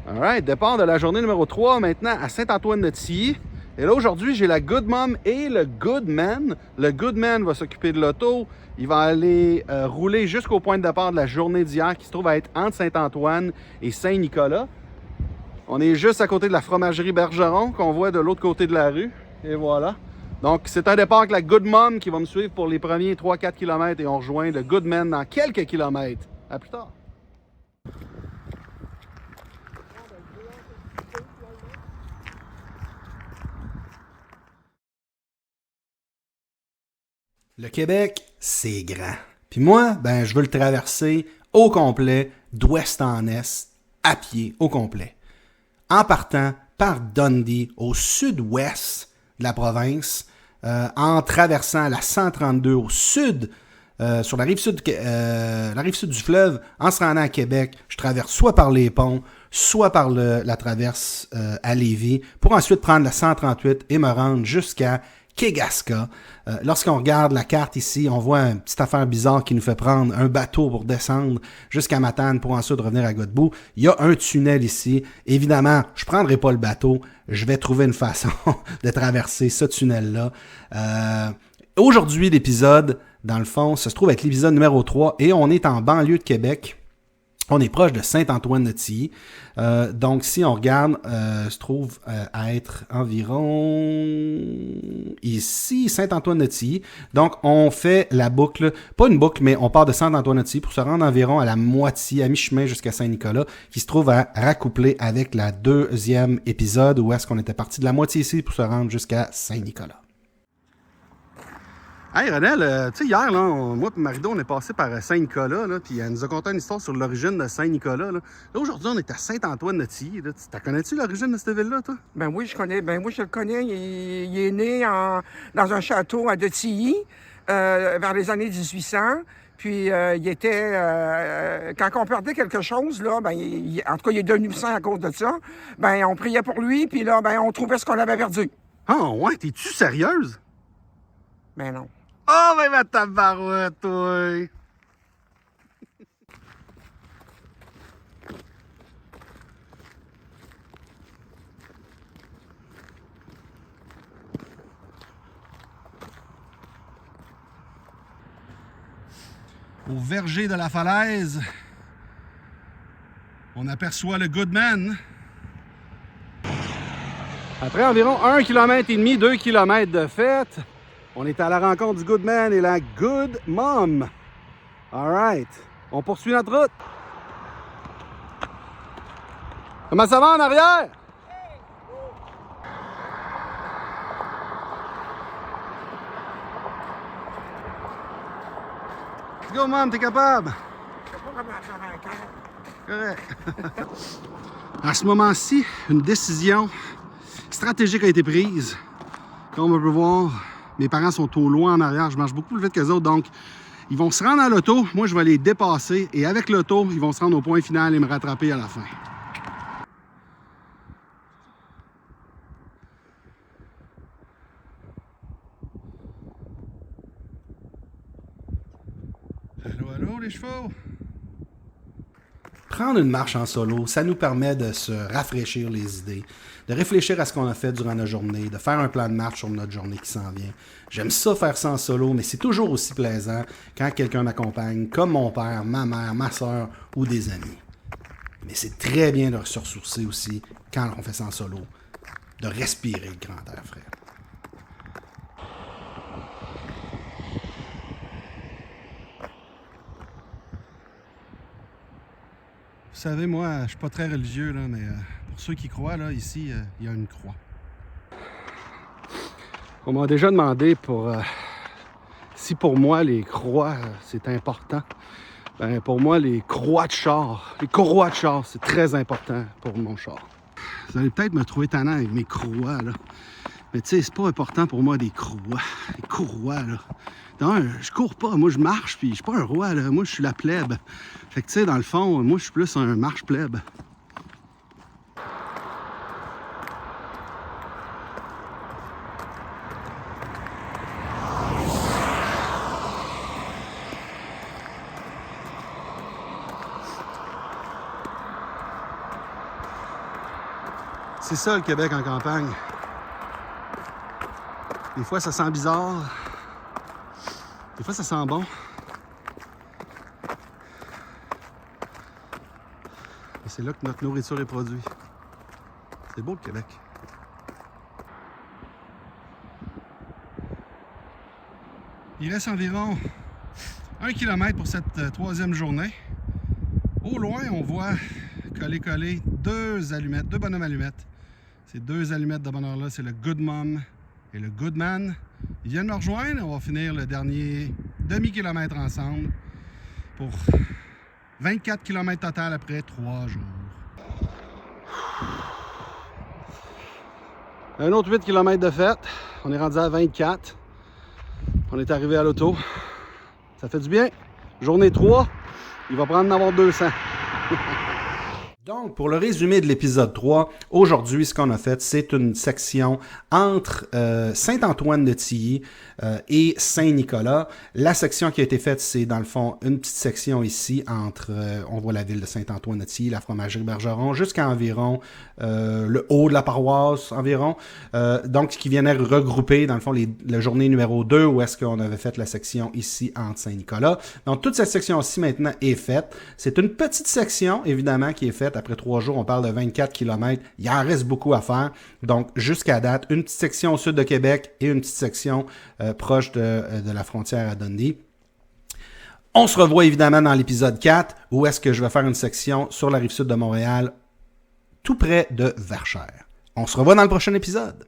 Alright, départ de la journée numéro 3 maintenant à Saint-Antoine-de-Tilly. Et là, aujourd'hui, j'ai la Good Mom et le Good Man. Le Good Man va s'occuper de l'auto. Il va aller rouler jusqu'au point de départ de la journée d'hier qui se trouve à être entre Saint-Antoine et Saint-Nicolas. On est juste à côté de la fromagerie Bergeron qu'on voit de l'autre côté de la rue. Et voilà. Donc, c'est un départ avec la Good Mom qui va me suivre pour les premiers 3-4 km et on rejoint le Good Man dans quelques kilomètres. À plus tard. Le Québec, c'est grand. Puis moi, ben, je veux le traverser au complet, d'ouest en est, à pied, au complet. En partant par Dundee, au sud-ouest de la province, en traversant la 132 au sud, sur la rive sud du fleuve, en se rendant à Québec, je traverse soit par les ponts, soit par la traverse à Lévis, pour ensuite prendre la 138 et me rendre jusqu'à Kegaska. Lorsqu'on regarde la carte ici, on voit une petite affaire bizarre qui nous fait prendre un bateau pour descendre jusqu'à Matane pour ensuite revenir à Godbout. Il y a un tunnel ici. Évidemment, je ne prendrai pas le bateau. Je vais trouver une façon de traverser ce tunnel-là. Aujourd'hui, l'épisode, dans le fond, ça se trouve être l'épisode numéro 3 et on est en banlieue de Québec. On est proche de Saint-Antoine-de-Tilly. Donc, si on regarde, se trouve à être environ ici, Saint-Antoine-de-Tilly. Donc, on fait la boucle, pas une boucle, mais on part de Saint-Antoine-de-Tilly pour se rendre environ à la moitié, à mi-chemin jusqu'à Saint-Nicolas, qui se trouve à raccoupler avec la deuxième épisode où est-ce qu'on était parti de la moitié ici pour se rendre jusqu'à Saint-Nicolas. Hey Renel, tu sais, hier, là, moi et Marido, on est passé par Saint-Nicolas, puis elle nous a conté une histoire sur l'origine de Saint-Nicolas. Là, aujourd'hui, on est à Saint-Antoine-de-Tilly. Tu connais-tu l'origine de cette ville-là, toi? Ben oui, je connais. Ben oui, je le connais. Il est né dans un château à Detilly, vers les années 1800. Puis il était... quand on perdait quelque chose, là, ben, en tout cas, il est devenu saint à cause de ça. Ben, on priait pour lui, puis là, ben, on trouvait ce qu'on avait perdu. Ah ouais, t'es-tu sérieuse? Ben non. Oh, ben ma tabarouette, toi! Au verger de la falaise, on aperçoit le Good Man. Après environ 1,5 km, 2 km de fête, on est à la rencontre du Good Man et la Good Mom. Alright, on poursuit notre route. Comment ça va en arrière? Let's go, Mom, t'es capable? Je sais pas comment faire un cœur. Correct. À ce moment-ci, une décision stratégique a été prise. Comme on peut voir, mes parents sont au loin en arrière. Je marche beaucoup plus vite qu'eux autres, donc ils vont se rendre à l'auto. Moi, je vais les dépasser. Et avec l'auto, ils vont se rendre au point final et me rattraper à la fin. Allô, allô, les chevaux? Prendre une marche en solo, ça nous permet de se rafraîchir les idées, de réfléchir à ce qu'on a fait durant notre journée, de faire un plan de marche sur notre journée qui s'en vient. J'aime ça faire ça en solo, mais c'est toujours aussi plaisant quand quelqu'un m'accompagne, comme mon père, ma mère, ma soeur ou des amis. Mais c'est très bien de se ressourcer aussi quand on fait ça en solo, de respirer le grand air frais. Vous savez, moi, je suis pas très religieux, là, mais pour ceux qui croient, là, ici, il y a une croix. On m'a déjà demandé si pour moi les croix, c'est important. Ben, pour moi, les croix de char, les courroies de char, c'est très important pour mon char. Vous allez peut-être me trouver tannant avec mes courroies, là. Mais tu sais, c'est pas important pour moi des croix. Les courroies, là. Non, je cours pas, moi je marche, puis je suis pas un roi, là. Moi je suis la plèbe. Fait que tu sais, dans le fond, moi je suis plus un marche-plèbe. C'est ça le Québec en campagne. Des fois ça sent bizarre. Des fois ça sent bon. Et c'est là que notre nourriture est produite. C'est beau le Québec. Il reste environ 1 km pour cette troisième journée. Au loin, on voit coller deux allumettes, deux bonhommes allumettes. Ces deux allumettes de bonheur-là, c'est le Good Mom et le Good Man. Ils viennent me rejoindre. On va finir le dernier demi-kilomètre ensemble pour 24 km total après 3 jours. Un autre 8 km de fête. On est rendu à 24. On est arrivé à l'auto. Ça fait du bien. Journée 3, il va prendre en avoir 200. Donc, pour le résumé de l'épisode 3, aujourd'hui, ce qu'on a fait, c'est une section entre Saint-Antoine-de-Tilly et Saint-Nicolas. La section qui a été faite, c'est dans le fond une petite section ici entre, on voit la ville de Saint-Antoine-de-Tilly, la fromagerie Bergeron, jusqu'à environ le haut de la paroisse environ. Donc, qui viennent regrouper, dans le fond, la journée numéro 2, où est-ce qu'on avait fait la section ici entre Saint-Nicolas. Donc, toute cette section-ci maintenant est faite. C'est une petite section, évidemment, qui est faite. Après 3 jours, on parle de 24 km. Il en reste beaucoup à faire. Donc, jusqu'à date, une petite section au sud de Québec et une petite section proche de la frontière à Dundee. On se revoit évidemment dans l'épisode 4, où est-ce que je vais faire une section sur la rive sud de Montréal, tout près de Verchères. On se revoit dans le prochain épisode.